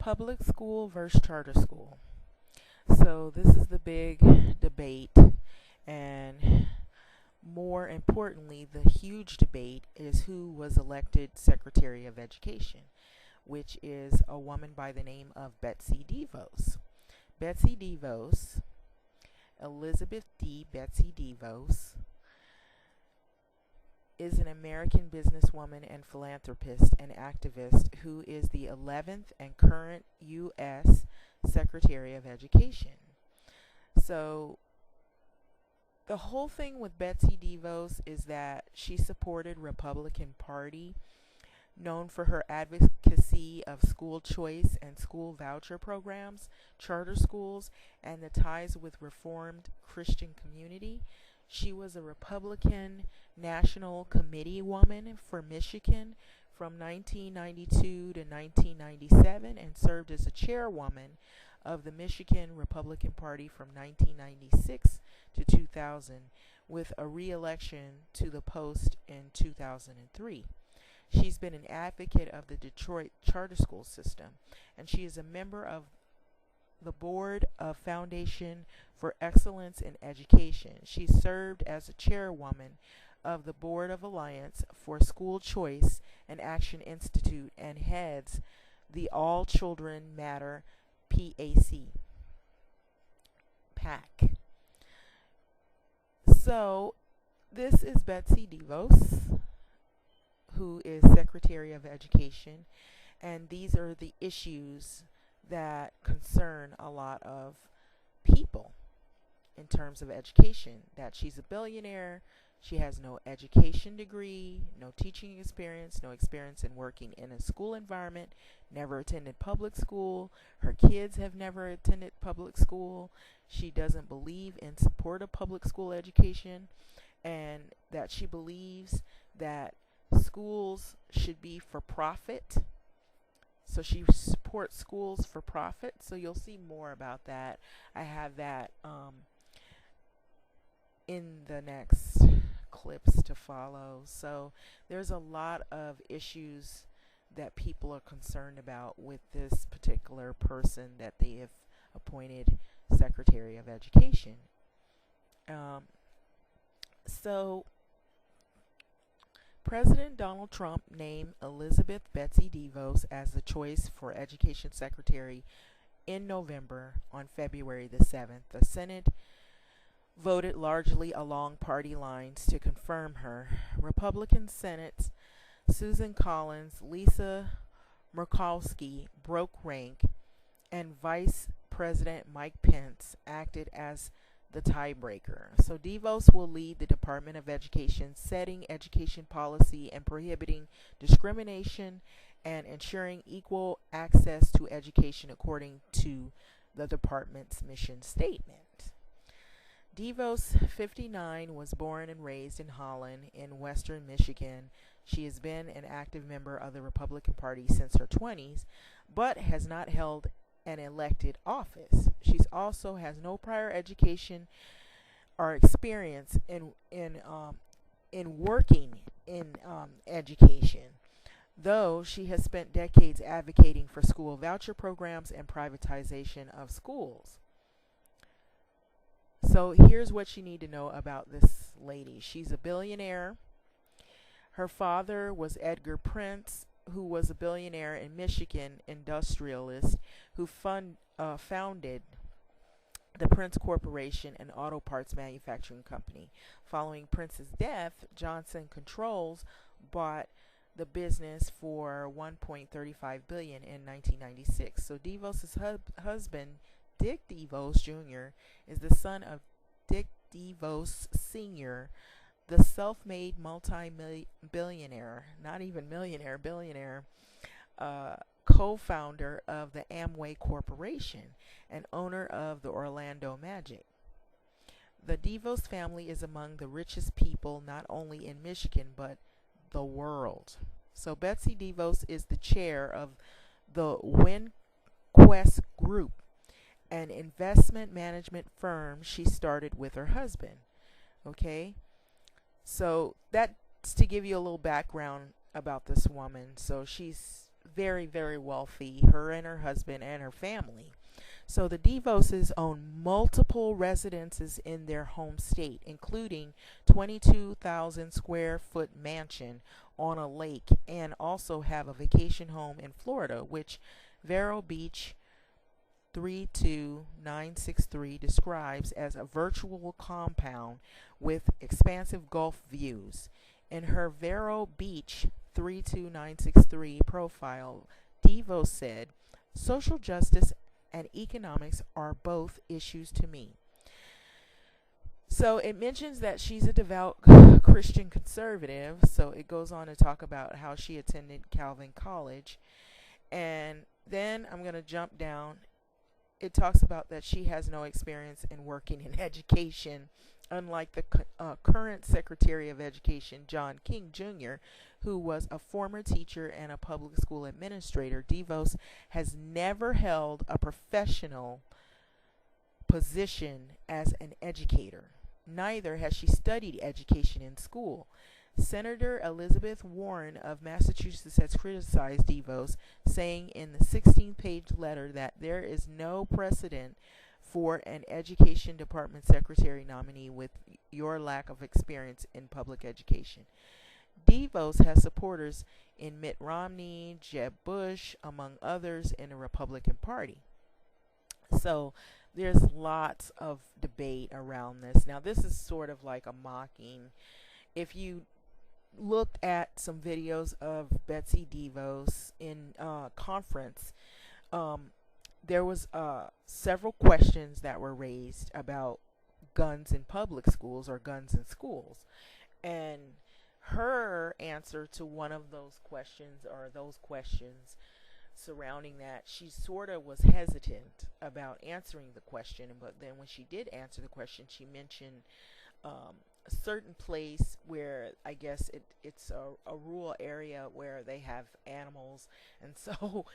Public school versus charter school. So this is the big debate, and more importantly, the huge debate is who was elected Secretary of Education, which is a woman by the name of Betsy Devos. Betsy Devos, Elizabeth D. Betsy Devos, is an American businesswoman and philanthropist and activist who is the 11th and current U.S. Secretary of Education. So the whole thing with Betsy Devos is that she supported Republican Party, known for her advocacy of school choice and school voucher programs, charter schools, and the ties with Reformed Christian community. She was a Republican National Committee woman for Michigan from 1992 to 1997 and served as a chairwoman of the Michigan Republican Party from 1996 to 2000, with a re-election to the post in 2003. She's been an advocate of the Detroit charter school system, and she is a member of the board of Foundation for Excellence in Education. She served as a chairwoman of the Board of Alliance for School Choice and Action Institute and heads the All Children Matter PAC. So this is Betsy Devos, who is Secretary of Education, and these are the issues that concern a lot of people in terms of education. That she's a billionaire, she has no education degree, no teaching experience, no experience in working in a school environment, never attended public school, her kids have never attended public school, she doesn't believe in support of public school education, and that she believes that schools should be for profit. So she supports schools for profit. So you'll see more about that. I have that in the next clips to follow. So there's a lot of issues that people are concerned about with this particular person that they have appointed Secretary of Education. So President Donald Trump named Elizabeth Betsy Devos as the choice for Education Secretary in November. On February the 7th, the Senate voted largely along party lines to confirm her. Republican Senate Susan Collins, Lisa Murkowski broke rank, and Vice President Mike Pence acted as the tiebreaker. So Devos will lead the Department of Education, setting education policy and prohibiting discrimination and ensuring equal access to education according to the department's mission statement. Devos, 59, was born and raised in Holland in western Michigan. She has been an active member of the Republican Party since her 20s, but has not held an elected office. She also has no prior education or experience in working in education, though she has spent decades advocating for school voucher programs and privatization of schools. So here's what you need to know about this lady. She's a billionaire. Her father was Edgar Prince, who was a billionaire in Michigan industrialist who founded the Prince Corporation, an auto parts manufacturing company. Following Prince's death, Johnson Controls bought the business for $1.35 billion in 1996. So Devos' husband, Dick Devos Jr., is the son of Dick Devos Sr., the self-made multi-billionaire, not even millionaire, billionaire, co-founder of the Amway Corporation and owner of the Orlando Magic. The Devos family is among the richest people not only in Michigan but the world. So Betsy Devos is the chair of the WinQuest Group, an investment management firm she started with her husband. Okay? So that's to give you a little background about this woman. So she's very, very wealthy, her and her husband and her family. So the Devoses own multiple residences in their home state, including 22,000 square foot mansion on a lake, and also have a vacation home in Florida, which Vero Beach 32963 describes as a virtual compound with expansive Gulf views. In her Vero Beach 32963 profile, Devos said, "Social justice and economics are both issues to me." So it mentions that she's a devout Christian conservative. So it goes on to talk about how she attended Calvin College. And then I'm going to jump down. It talks about that she has no experience in working in education, unlike the current Secretary of Education, John King Jr., who was a former teacher and a public school administrator. Devos has never held a professional position as an educator. Neither has she studied education in school. Senator Elizabeth Warren of Massachusetts has criticized Devos, saying in the 16-page letter that there is no precedent for an education department secretary nominee with your lack of experience in public education. Devos has supporters in Mitt Romney, Jeb Bush, among others in the Republican Party. So there's lots of debate around this. Now, this is sort of like a mocking. If you looked at some videos of Betsy Devos in conference, there was several questions that were raised about guns in public schools or guns in schools. And her answer to one of those questions, or those questions surrounding that, she sort of was hesitant about answering the question. But then when she did answer the question, she mentioned a certain place where I guess it's a rural area where they have animals, and so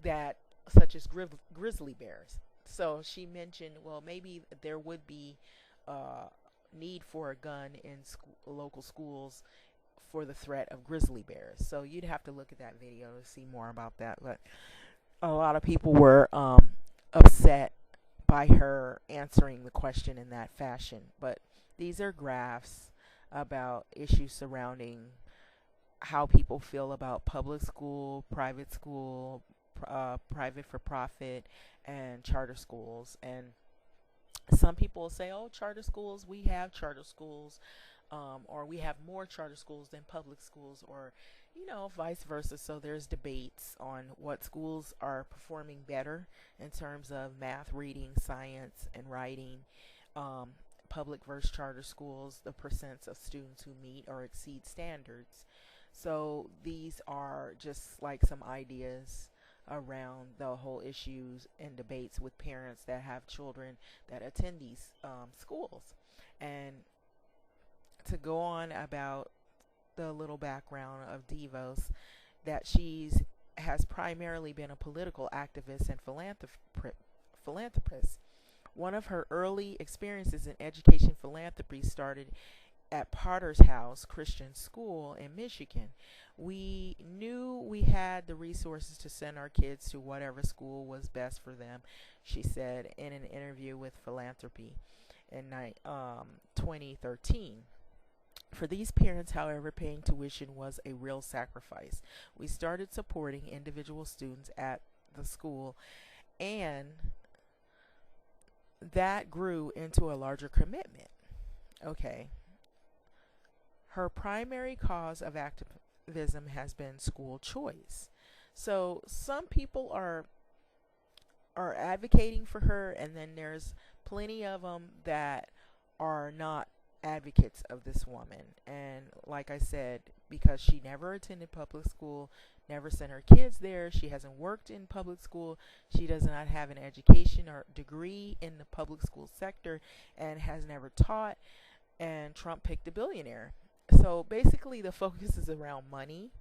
that, such as grizzly bears. So she mentioned, well, maybe there would be need for a gun in local schools for the threat of grizzly bears. So you'd have to look at that video to see more about that. But a lot of people were upset by her answering the question in that fashion. But these are graphs about issues surrounding how people feel about public school, private for profit, and charter schools. And some people say, oh, charter schools, we have charter schools, or we have more charter schools than public schools, or, vice versa. So there's debates on what schools are performing better in terms of math, reading, science, and writing. Public versus charter schools, the percents of students who meet or exceed standards. So these are just like some ideas around the whole issues and debates with parents that have children that attend these schools. And to go on about the little background of Devos, that has primarily been a political activist and philanthropist. One of her early experiences in education philanthropy started at Potter's House Christian School in Michigan. We knew we had the resources to send our kids to whatever school was best for them, she said in an interview with Philanthropy in 2013. For these parents, however, paying tuition was a real sacrifice. We started supporting individual students at the school, and that grew into a larger commitment. Okay. Her primary cause of activism has been school choice. So some people are advocating for her, and then there's plenty of them that are not advocates of this woman. And like I said, because she never attended public school, never sent her kids there, she hasn't worked in public school, she does not have an education or degree in the public school sector, and has never taught, and Trump picked a billionaire. So basically the focus is around money,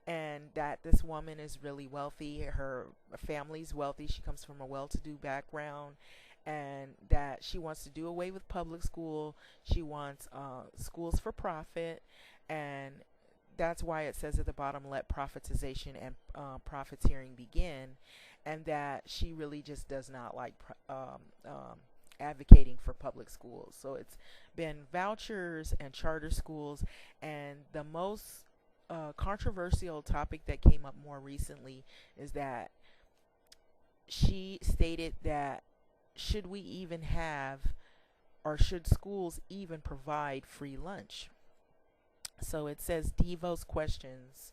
and that this woman is really wealthy, her family's wealthy, she comes from a well-to-do background, and that she wants to do away with public school. She wants schools for profit, and that's why it says at the bottom, let profitization and profiteering begin, and that she really just does not like advocating for public schools. So it's been vouchers and charter schools, and the most controversial topic that came up more recently is that she stated that should we even have, or should schools even provide free lunch? So it says Devos questions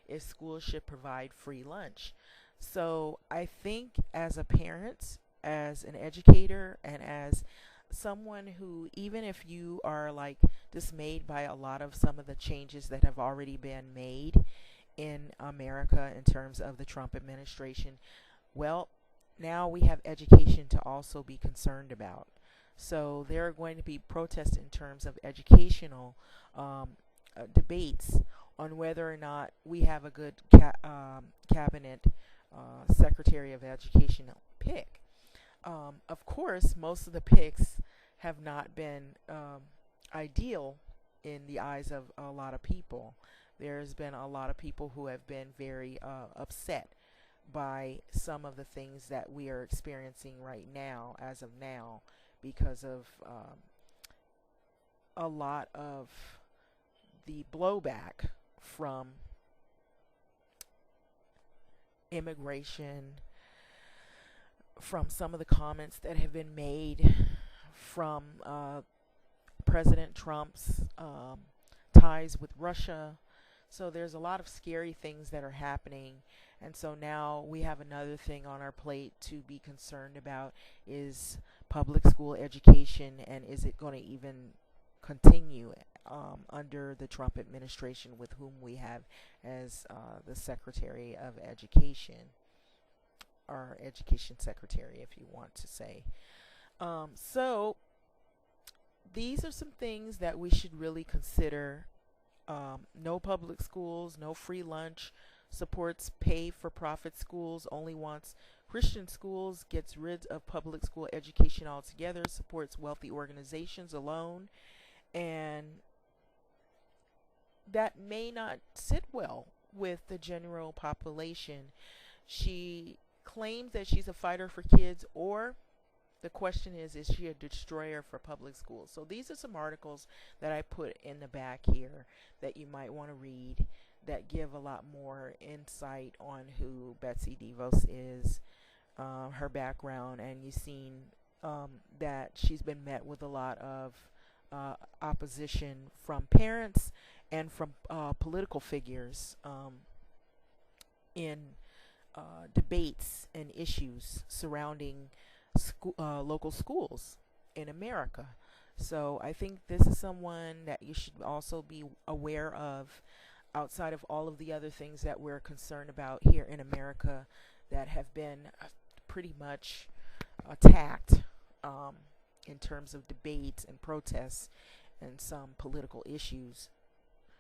if schools should provide free lunch. So I think as a parent, as an educator, and as someone who, even if you are like dismayed by a lot of some of the changes that have already been made in America in terms of the Trump administration, well, now we have education to also be concerned about. So there are going to be protests in terms of educational debates on whether or not we have a good cabinet secretary of education pick. Of course, most of the picks have not been ideal in the eyes of a lot of people. There's been a lot of people who have been very upset by some of the things that we are experiencing right now, as of now, because of a lot of the blowback from immigration, from some of the comments that have been made from President Trump's ties with Russia. So there's a lot of scary things that are happening, and so now we have another thing on our plate to be concerned about, is public school education, and is it going to even continue under the Trump administration, with whom we have as the Secretary of Education, or Education Secretary, if you want to say. So these are some things that we should really consider. No public schools, no free lunch, supports pay for profit schools, only wants Christian schools, gets rid of public school education altogether, supports wealthy organizations alone, and that may not sit well with the general population. She claims that she's a fighter for kids, or the question is she a destroyer for public schools? So these are some articles that I put in the back here that you might want to read, that give a lot more insight on who Betsy Devos is, her background, and you've seen that she's been met with a lot of opposition from parents and from political figures in debates and issues surrounding local schools in America. So I think this is someone that you should also be aware of, outside of all of the other things that we're concerned about here in America that have been pretty much attacked in terms of debates and protests and some political issues